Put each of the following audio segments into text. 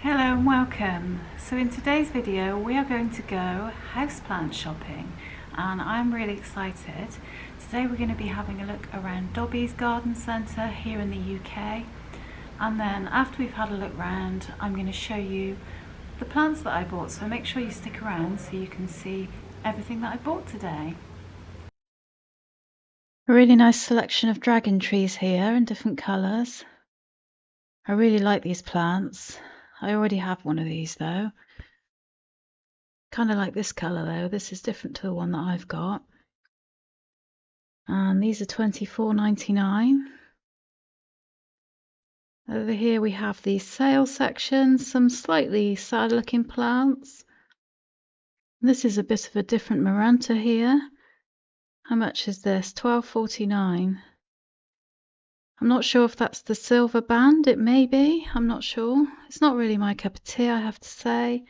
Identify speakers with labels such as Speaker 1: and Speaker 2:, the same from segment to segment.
Speaker 1: Hello and welcome. So in today's video we are going to go houseplant shopping and I'm really excited. Today we're going to be having a look around Dobby's garden centre here in the UK, and then after we've had a look round I'm going to show you the plants that I bought, so make sure you stick around so you can see everything that I bought today. A really nice selection of dragon trees here in different colours. I really like these plants. I already have one of these though. Kind of like this colour though. This is different to the one that I've got. And these are $24.99. Over here we have the sale section, some slightly sad looking plants. This is a bit of a different Maranta here. How much is this? $12.49. I'm not sure if that's the silver band. It may be. I'm not sure. It's not really my cup of tea, I have to say.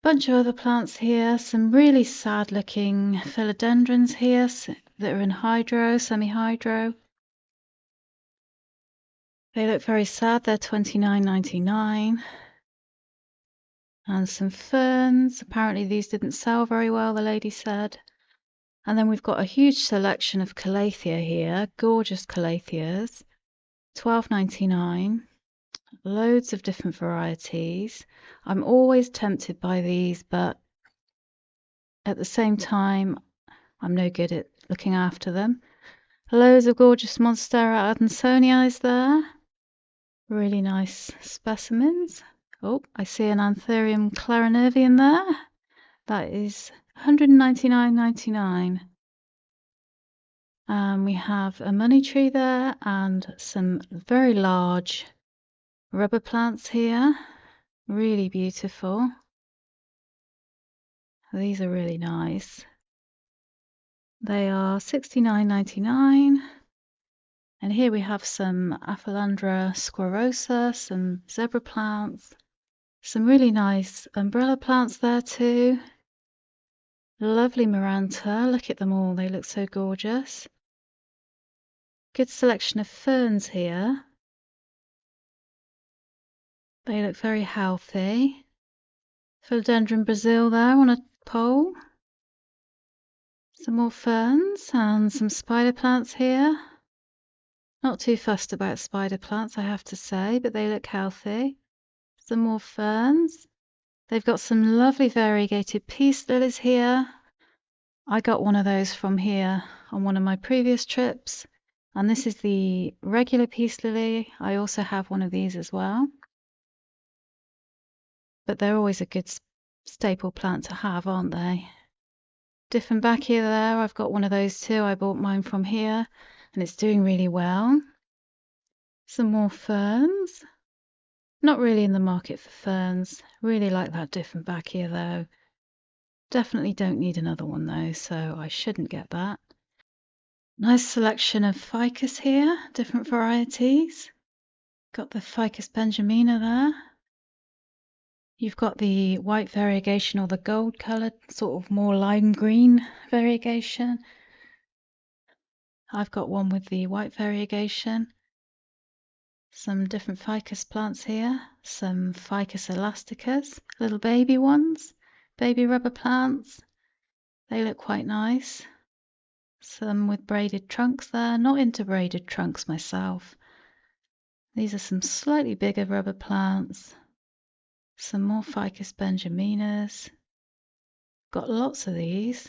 Speaker 1: Bunch of other plants here. Some really sad looking philodendrons here that are in hydro, semi-hydro. They look very sad. They're $29.99. And some ferns. Apparently these didn't sell very well, the lady said. And then we've got a huge selection of calathea here. Gorgeous calatheas. $12.99. Loads of different varieties. I'm always tempted by these, but at the same time I'm no good at looking after them. Loads of gorgeous Monstera adansonii there. Really nice specimens. Oh, I see an Anthurium clarinervium there. That is $199.99. We have a money tree there and some very large rubber plants here. Really beautiful. These are really nice. They are $69.99. And here we have some Aphelandra squarosa, some zebra plants, some really nice umbrella plants there too. Lovely Maranta. Look at them all. They look so gorgeous. Good selection of ferns here. They look very healthy. Philodendron Brazil there on a pole. Some more ferns and some spider plants here. Not too fussed about spider plants, I have to say, but they look healthy. Some more ferns. They've got some lovely variegated peace lilies here. I got one of those from here on one of my previous trips. And this is the regular peace lily. I also have one of these as well. But they're always a good staple plant to have, aren't they? Different back here there. I've got one of those too. I bought mine from here and it's doing really well. Some more ferns. Not really in the market for ferns. Really like that different back here though. Definitely don't need another one though, so I shouldn't get that. Nice selection of ficus here, different varieties. Got the ficus benjamina there. You've got the white variegation or the gold coloured, sort of more lime green variegation. I've got one with the white variegation. Some different ficus plants here. Some ficus elasticus, little baby ones. Baby rubber plants. They look quite nice. Some with braided trunks there. Not into braided trunks myself. These are some slightly bigger rubber plants. Some more ficus benjaminas. Got lots of these.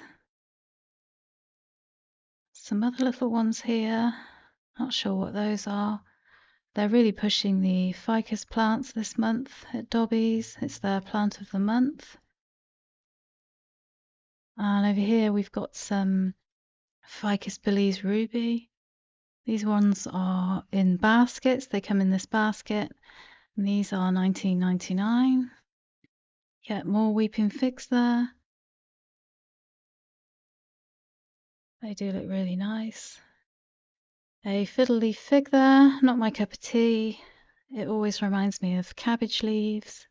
Speaker 1: Some other little ones here. Not sure what those are. They're really pushing the ficus plants this month at Dobby's. It's their plant of the month. And over here we've got some Ficus Belize ruby. These ones are in baskets. They come in this basket. And these are $19.99. Get more weeping figs there. They do look really nice. A fiddle leaf fig there. Not my cup of tea. It always reminds me of cabbage leaves.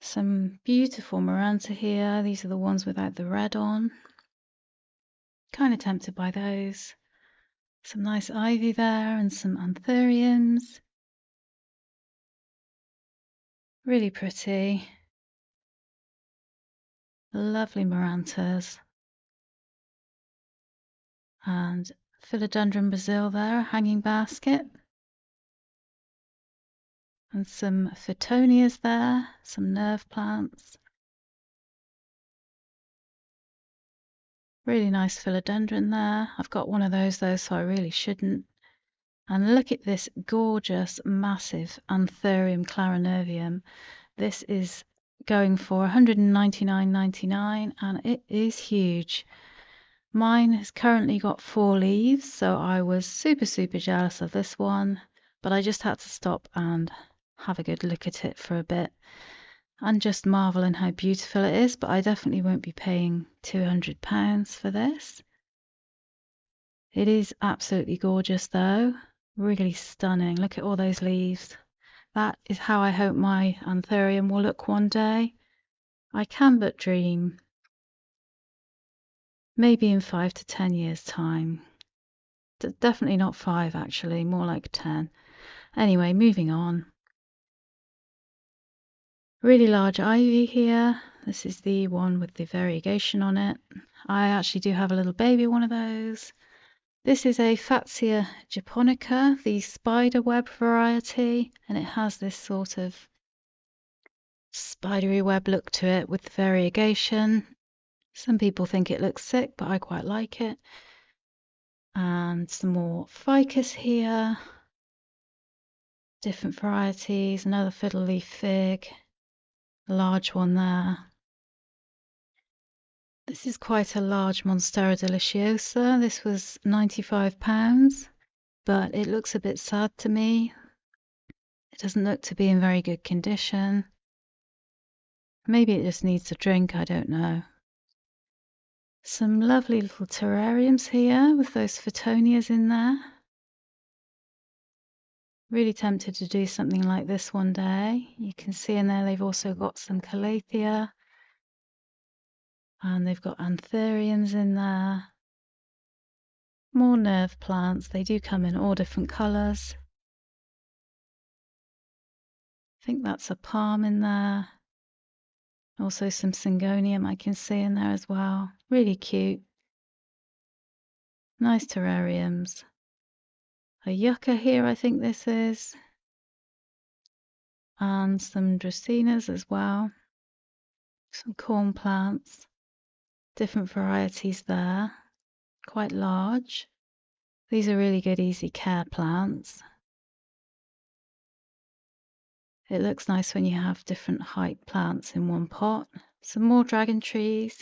Speaker 1: Some beautiful Maranta here. These are the ones without the red on. Kind of tempted by those. Some nice ivy there and some anthuriums. Really pretty. Lovely marantas. And philodendron Brazil there, a hanging basket. And some phytonias there, some nerve plants. Really nice philodendron there. I've got one of those though, so I really shouldn't. And look at this gorgeous, massive Anthurium clarinervium. This is going for $199.99 and it is huge. Mine has currently got 4 leaves, so I was super jealous of this one, but I just had to stop and have a good look at it for a bit and just marvel in how beautiful it is, but I definitely won't be paying £200 for this. It is absolutely gorgeous though, really stunning. Look at all those leaves. That is how I hope my anthurium will look one day. I can but dream. Maybe in 5 to 10 years' time. Definitely not 5 actually, more like 10. Anyway, moving on. Really large ivy here. This is the one with the variegation on it. I actually do have a little baby one of those. This is a Fatsia japonica, the spider web variety, and it has this sort of spidery web look to it with the variegation. Some people think it looks sick, but I quite like it. And some more ficus here. Different varieties, another fiddle leaf fig, a large one there. This is quite a large Monstera deliciosa. This was £95, but it looks a bit sad to me. It doesn't look to be in very good condition. Maybe it just needs a drink, I don't know. Some lovely little terrariums here with those phytonias in there. Really tempted to do something like this one day. You can see in there they've also got some calathea. And they've got anthuriums in there. More nerve plants. They do come in all different colours. I think that's a palm in there. Also some syngonium I can see in there as well. Really cute. Nice terrariums. A yucca here, I think this is. And some dracaenas as well. Some corn plants. Different varieties there. Quite large. These are really good easy care plants. It looks nice when you have different height plants in one pot. Some more dragon trees.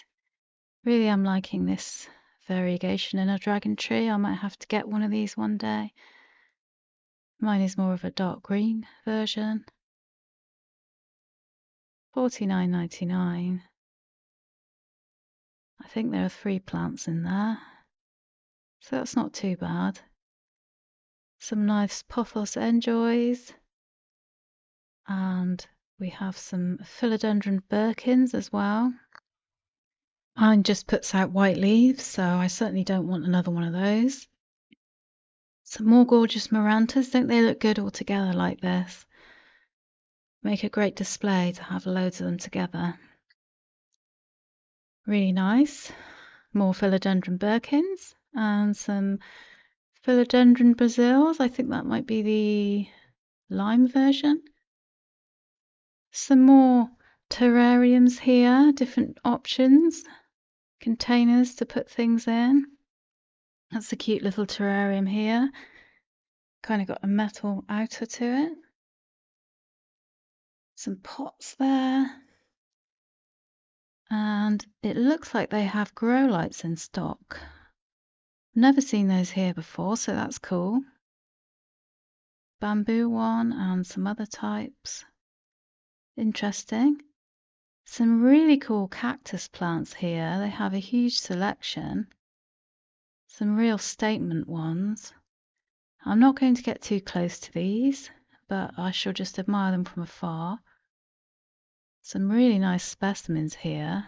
Speaker 1: Really am liking this variegation in a dragon tree. I might have to get one of these one day. Mine is more of a dark green version. $49.99. I think there are 3 plants in there, so that's not too bad. Some nice pothos enjoys, and we have some philodendron Birkins as well. Mine just puts out white leaves, so I certainly don't want another one of those. Some more gorgeous marantas. Don't they look good all together like this? Make a great display to have loads of them together. Really nice. More philodendron Birkins and some philodendron Brazils. I think that might be the lime version. Some more terrariums here, different options, containers to put things in. That's a cute little terrarium here. Kind of got a metal outer to it. Some pots there. And it looks like they have grow lights in stock. Never seen those here before, so that's cool. Bamboo one and some other types. Interesting. Some really cool cactus plants here. They have a huge selection. Some real statement ones. I'm not going to get too close to these, but I shall just admire them from afar. Some really nice specimens here.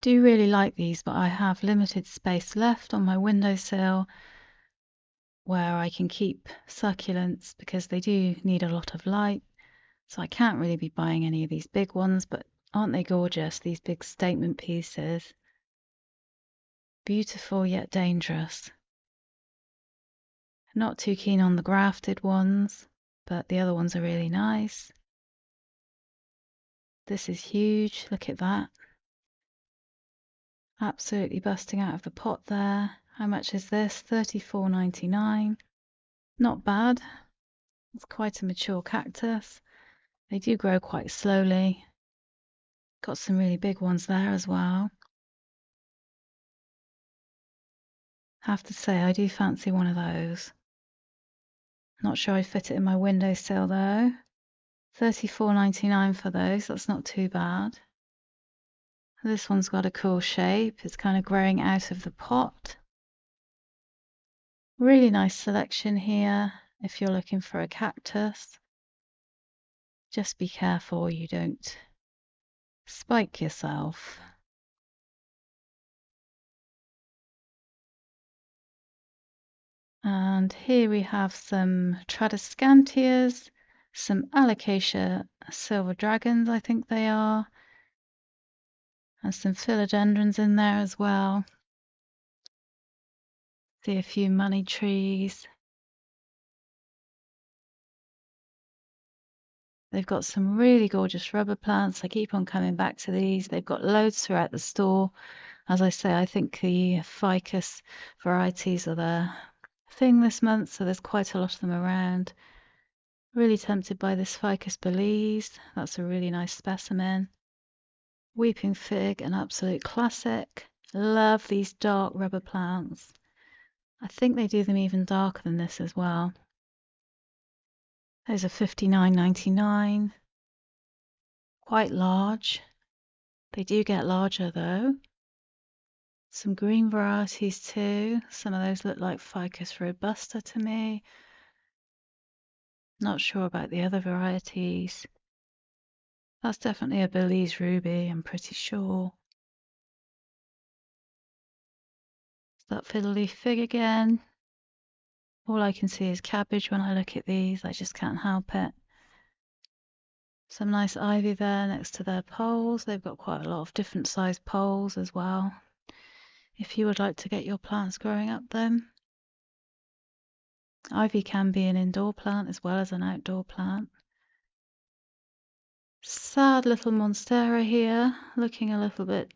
Speaker 1: Do really like these, but I have limited space left on my windowsill where I can keep succulents because they do need a lot of light. So I can't really be buying any of these big ones, but aren't they gorgeous, these big statement pieces? Beautiful yet dangerous. Not too keen on the grafted ones, but the other ones are really nice. This is huge, look at that. Absolutely busting out of the pot there. How much is this? $34.99. Not bad. It's quite a mature cactus. They do grow quite slowly. Got some really big ones there as well. Have to say, I do fancy one of those. Not sure I'd fit it in my windowsill though. $34.99 for those, that's not too bad. This one's got a cool shape. It's kind of growing out of the pot. Really nice selection here if you're looking for a cactus. Just be careful you don't spike yourself. And here we have some Tradescantias, some Alocasia silver dragons, I think they are, and some philodendrons in there as well. See a few money trees. They've got some really gorgeous rubber plants. I keep on coming back to these. They've got loads throughout the store. As I say, I think the ficus varieties are their thing this month, so there's quite a lot of them around. Really tempted by this Ficus Belize. That's a really nice specimen. Weeping Fig, an absolute classic. Love these dark rubber plants. I think they do them even darker than this as well. Those are $59.99. Quite large. They do get larger though. Some green varieties too. Some of those look like Ficus robusta to me. Not sure about the other varieties. That's definitely a Belize ruby, I'm pretty sure. Is that fiddle leaf fig again? All I can see is cabbage when I look at these. I just can't help it. Some nice ivy there next to their poles. They've got quite a lot of different sized poles as well. If you would like to get your plants growing up then. Ivy can be an indoor plant as well as an outdoor plant. Sad little monstera here, looking a little bit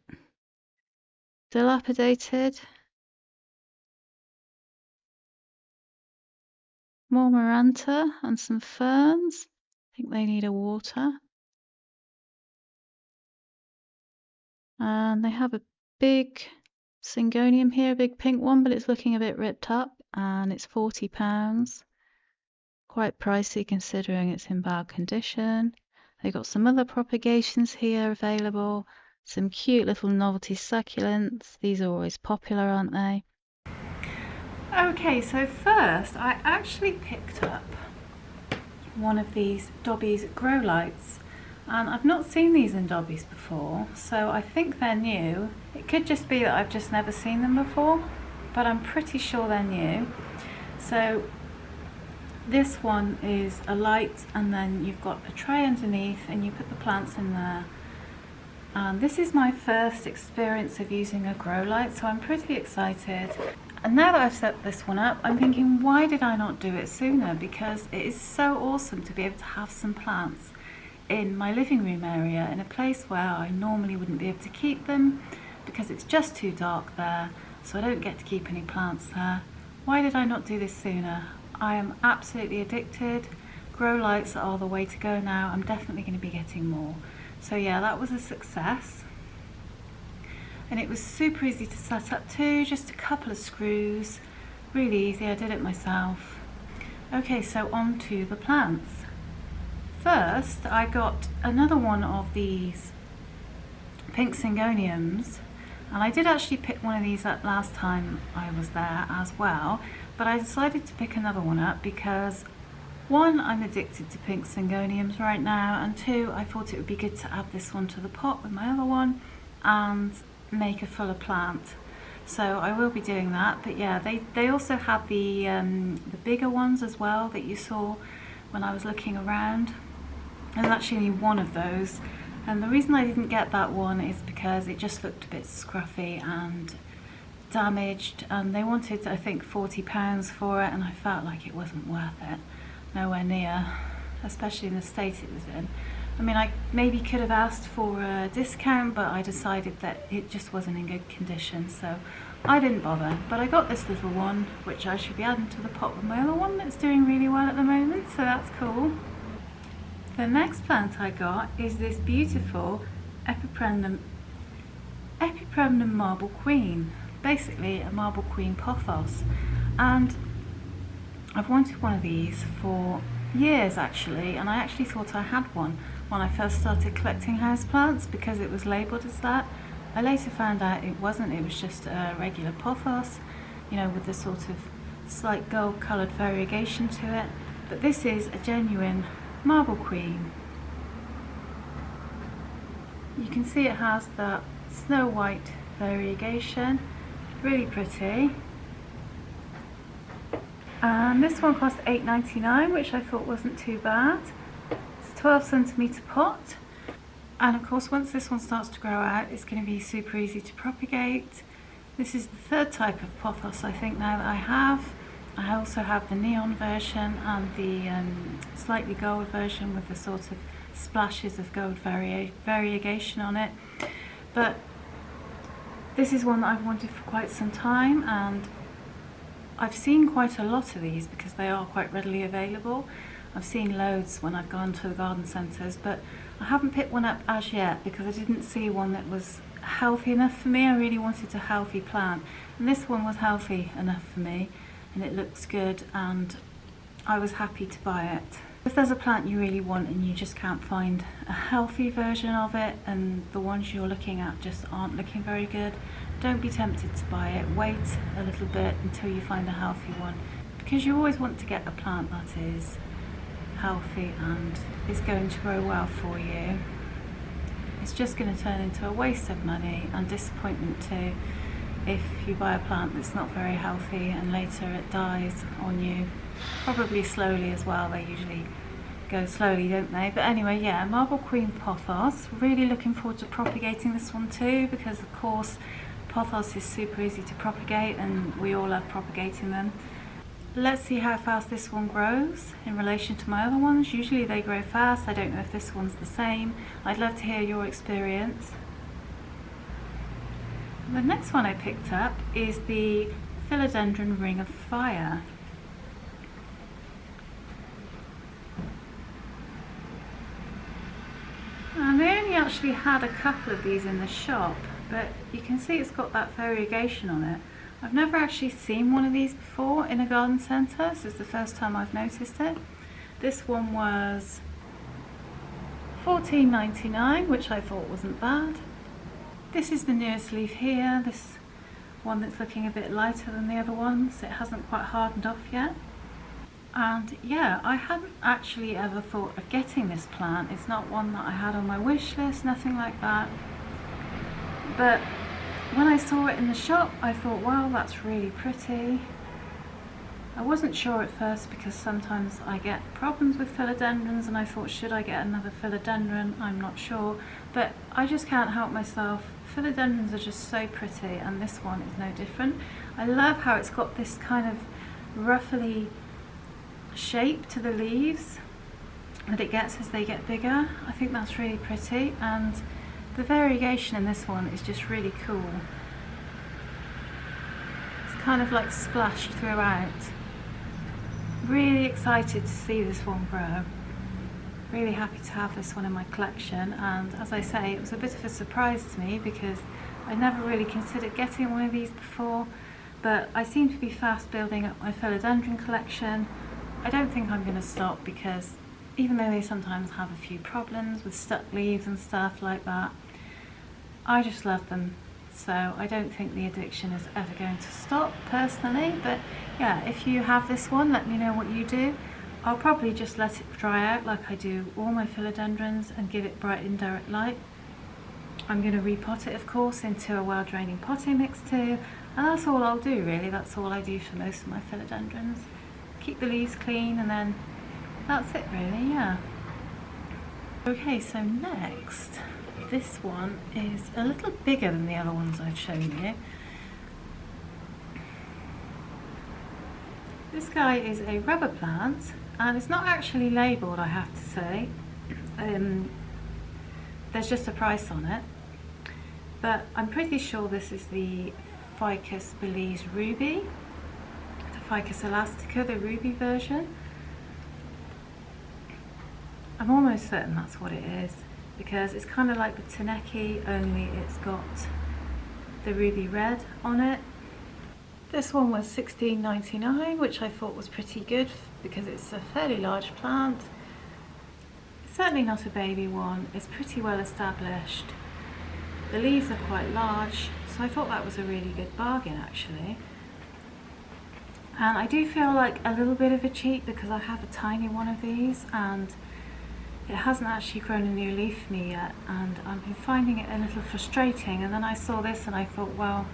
Speaker 1: dilapidated. More maranta and some ferns. I think they need a water. And they have a big syngonium here, a big pink one, but it's looking a bit ripped up, and it's £40. Quite pricey considering it's in bad condition. They've got some other propagations here available. Some cute little novelty succulents. These are always popular, aren't they? Okay, so first I actually picked up one of these Dobby's grow lights, and I've not seen these in Dobby's before, so I think they're new. It could just be that I've just never seen them before, but I'm pretty sure they're new. So this one is a light, and then you've got a tray underneath and you put the plants in there. And this is my first experience of using a grow light, so I'm pretty excited. And now that I've set this one up, I'm thinking, why did I not do it sooner? Because it is so awesome to be able to have some plants in my living room area, in a place where I normally wouldn't be able to keep them because it's just too dark there, so I don't get to keep any plants there. Why did I not do this sooner? I am absolutely addicted. Grow lights are the way to go now. I'm definitely going to be getting more. So yeah, that was a success. And it was super easy to set up too, just a couple of screws, really easy. I did it myself. Okay, so on to the plants. First, I got another one of these pink syngoniums, and I did actually pick one of these up last time I was there as well, but I decided to pick another one up because one, I'm addicted to pink syngoniums right now, and two, I thought it would be good to add this one to the pot with my other one and make a fuller plant. So I will be doing that. But yeah, they also have the bigger ones as well that you saw when I was looking around. There's actually only one of those, and the reason I didn't get that one is because it just looked a bit scruffy and damaged, and they wanted, I think, £40 for it, and I felt like it wasn't worth it. Nowhere near, especially in the state it was in. I mean, I maybe could have asked for a discount, but I decided that it just wasn't in good condition, so I didn't bother. But I got this little one, which I should be adding to the pot with my other one that's doing really well at the moment, so that's cool. The next plant I got is this beautiful Epipremnum Marble Queen, basically a Marble Queen pothos, and I've wanted one of these for years actually, and I actually thought I had one when I first started collecting houseplants because it was labelled as that. I later found out it wasn't, it was just a regular pothos, you know, with the sort of slight gold coloured variegation to it, but this is a genuine Marble Queen. You can see it has that snow white variegation, really pretty. And this one cost £8.99, which I thought wasn't too bad. It's a 12cm pot, and of course once this one starts to grow out it's going to be super easy to propagate. This is the third type of pothos I think now that I have. I also have the neon version and the slightly gold version with the sort of splashes of gold variegation on it. But this is one that I've wanted for quite some time, and I've seen quite a lot of these because they are quite readily available. I've seen loads when I've gone to the garden centres, but I haven't picked one up as yet because I didn't see one that was healthy enough for me. I really wanted a healthy plant, and this one was healthy enough for me, and it looks good, and I was happy to buy it. If there's a plant you really want and you just can't find a healthy version of it, and the ones you're looking at just aren't looking very good, don't be tempted to buy it. Wait a little bit until you find a healthy one, because you always want to get a plant that is healthy and is going to grow well for you. It's just going to turn into a waste of money and disappointment too if you buy a plant that's not very healthy and later it dies on you, probably slowly as well. They usually go slowly, don't they? But anyway, yeah, Marble Queen pothos. Really looking forward to propagating this one too, because of course pothos is super easy to propagate and we all love propagating them. Let's see how fast this one grows in relation to my other ones. Usually they grow fast. I don't know if this one's the same. I'd love to hear your experience. The next one I picked up is the Philodendron Ring of Fire. And they only actually had a couple of these in the shop, but you can see it's got that variegation on it. I've never actually seen one of these before in a garden centre. This is the first time I've noticed it. This one was £14.99, which I thought wasn't bad. This is the newest leaf here, this one that's looking a bit lighter than the other ones. It hasn't quite hardened off yet. And yeah, I hadn't actually ever thought of getting this plant. It's not one that I had on my wish list, nothing like that. But when I saw it in the shop, I thought, wow, that's really pretty. I wasn't sure at first because sometimes I get problems with philodendrons, and I thought, should I get another philodendron? I'm not sure, but I just can't help myself. Philodendrons are just so pretty, and this one is no different. I love how it's got this kind of ruffly shape to the leaves that it gets as they get bigger. I think that's really pretty, and the variegation in this one is just really cool. It's kind of like splashed throughout. Really excited to see this one grow. Really happy to have this one in my collection, and as I say, it was a bit of a surprise to me because I never really considered getting one of these before, but I seem to be fast building up my philodendron collection. I don't think I'm going to stop because even though they sometimes have a few problems with stuck leaves and stuff like that, I just love them. So I don't think the addiction is ever going to stop personally, but yeah, if you have this one, let me know what you do. I'll probably just let it dry out like I do all my philodendrons and give it bright indirect light. I'm going to repot it, of course, into a well-draining potting mix too, and that's all I'll do really. That's all I do for most of my philodendrons. Keep the leaves clean, and then that's it really, yeah. Okay, so next, this one is a little bigger than the other ones I've shown you. This guy is a rubber plant, and it's not actually labelled, I have to say. There's just a price on it, but I'm pretty sure this is the Ficus Belize Ruby, the Ficus Elastica, the ruby version. I'm almost certain that's what it is, because it's kind of like the Taneki, only it's got the ruby red on it. This one was $16.99, which I thought was pretty good because it's a fairly large plant. It's certainly not a baby one, it's pretty well established. The leaves are quite large, so I thought that was a really good bargain actually. And I do feel like a little bit of a cheat because I have a tiny one of these and it hasn't actually grown a new leaf for me yet, and I've been finding it a little frustrating. And then I saw this and I thought, well,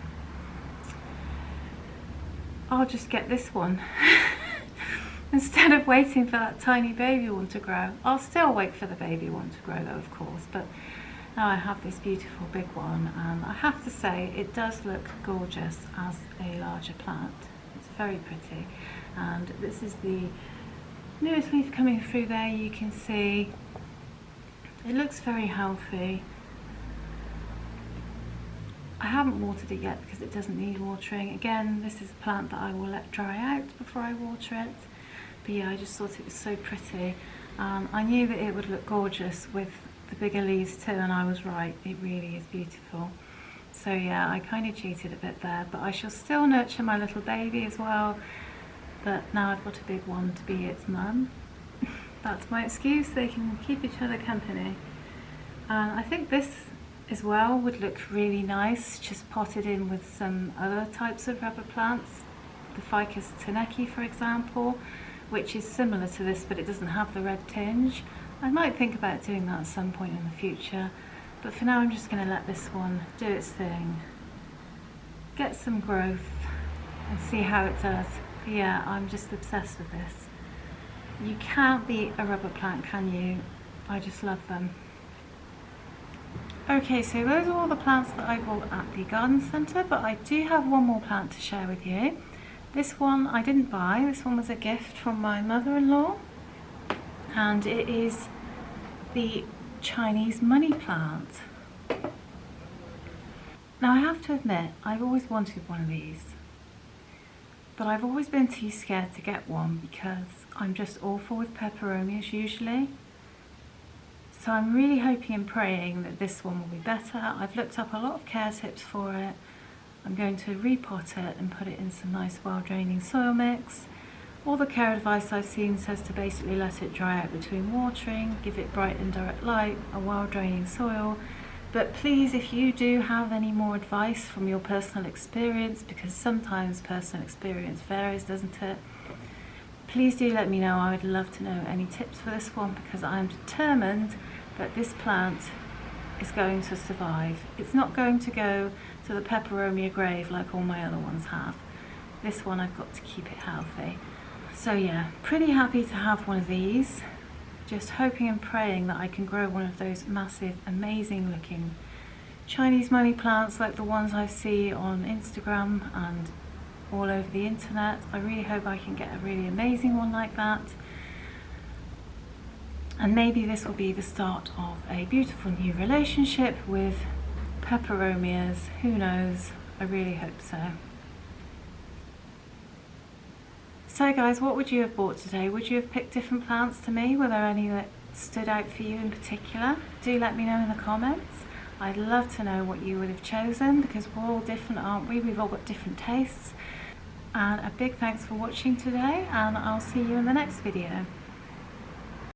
Speaker 1: I'll just get this one instead of waiting for that tiny baby one to grow. I'll still wait for the baby one to grow though, of course, but now I have this beautiful big one, and I have to say it does look gorgeous as a larger plant. It's very pretty, and this is the newest leaf coming through there. You can see it looks very healthy. I haven't watered it yet because it doesn't need watering. Again, this is a plant that I will let dry out before I water it. But yeah, I just thought it was so pretty. I knew that it would look gorgeous with the bigger leaves too, and I was right, it really is beautiful. So yeah, I kind of cheated a bit there, but I shall still nurture my little baby as well. But now I've got a big one to be its mum. That's my excuse, they can keep each other company. And I think this as well would look really nice, just potted in with some other types of rubber plants. The Ficus Taneki, for example, which is similar to this, but it doesn't have the red tinge. I might think about doing that at some point in the future, but for now I'm just going to let this one do its thing, get some growth and see how it does. But yeah, I'm just obsessed with this. You can't beat a rubber plant, can you? I just love them. Okay, so those are all the plants that I bought at the garden centre, but I do have one more plant to share with you. This one I didn't buy, this one was a gift from my mother-in-law, and it is the Chinese money plant. Now I have to admit, I've always wanted one of these, but I've always been too scared to get one because I'm just awful with peperomias usually. So I'm really hoping and praying that this one will be better. I've looked up a lot of care tips for it. I'm going to repot it and put it in some nice well-draining soil mix. All the care advice I've seen says to basically let it dry out between watering, give it bright and direct light, a well-draining soil. But please, if you do have any more advice from your personal experience, because sometimes personal experience varies, doesn't it? Please do let me know. I would love to know any tips for this one, because I'm determined that this plant is going to survive. It's not going to go to the peperomia grave like all my other ones have. This one I've got to keep it healthy. So yeah, pretty happy to have one of these. Just hoping and praying that I can grow one of those massive, amazing looking Chinese money plants like the ones I see on Instagram and all over the internet. I really hope I can get a really amazing one like that. And maybe this will be the start of a beautiful new relationship with peperomias. Who knows? I really hope so. So guys, what would you have bought today? Would you have picked different plants to me? Were there any that stood out for you in particular? Do let me know in the comments. I'd love to know what you would have chosen, because we're all different, aren't we? We've all got different tastes. And a big thanks for watching today, and I'll see you in the next video.